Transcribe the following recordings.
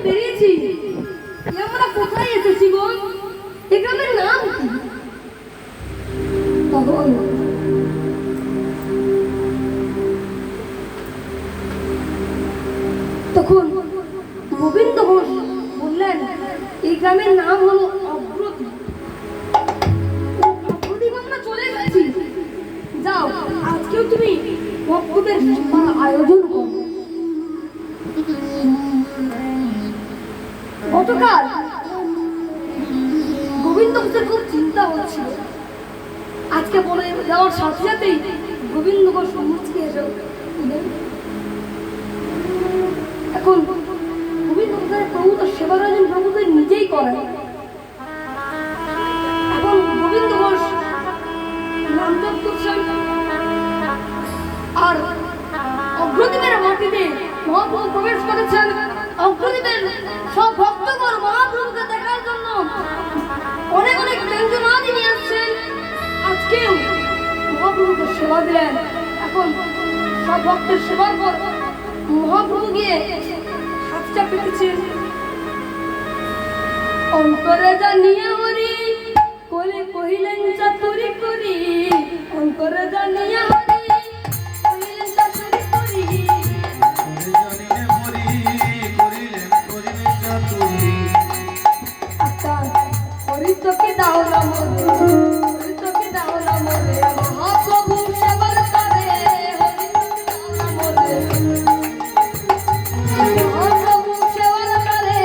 বেরিয়েছি, আমরা কোথায় এসেছি গো? এই গ্রামের নাম কি? তখন তখন গোবিন্দ ঘোষ বললেন, এই গ্রামের নাম হলো অগ্রদী। অগ্রদী আমরা চলে এসেছি। যাও, আজকেও তুমি ভক্তদের আয়োজন করো। গতকাল গোবিন্দ ঘোষের খুব চিন্তা হচ্ছিল। আজকে বলে যাওয়ার সাথে সাথেই গোবিন্দ ঘোষ মুচকে এসে এখন গোবিন্দ ঘোষের প্রভু তো সেবা আয়োজন প্রভুদের নিজেই করেন। এখন গোবিন্দ ঘোষ নামজপ করছেন আর অগ্রদীপের মাটিতে মহাপ্রভু প্রবেশ করেছেন। অগ্রদীপের সব ভক্তগণ মহাপ্রভুকে দেখার জন্য অনেক অনেক ব্যঞ্জনাদি নিয়ে আসছেন। আজকেও মহাপ্রভুকে সেবা দিলেন। এখন সব ভক্তের সেবার পর মহাপ্রভু গিয়ে হাত চাপে দিচ্ছেন। অন্তরে জানিয়া হরি কোলে কহিলেন চাতুরি করি, অন্তরে জানিয়া হরি কহিলেন চাতুরি করি, আচ্ছা হরি তোকে দাও না মোরে, হরি তোকে দাও না মোরে, মহাপ্রভু সেবার করে হরি তোকে দাও না মোরে, মহাপ্রভু সেবার করে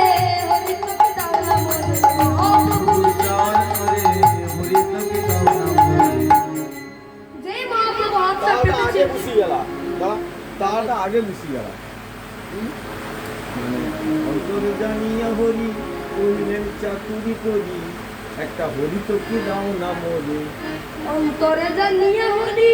হরি তোকে দাও না মোরে, মহাপ্রভু সেবার করে হরি তোকে দাও না মোরে। যেই মহাপ্রভু হাত চাপে আগে বুঝি গেলা, তারটা আগে বুঝি গেলা। অন্তরে জানিয়া হরি কহিলেন চাতুরি করি, একটা হরি তোকে দাও না মোরে, অন্তরে জানিয়া হরি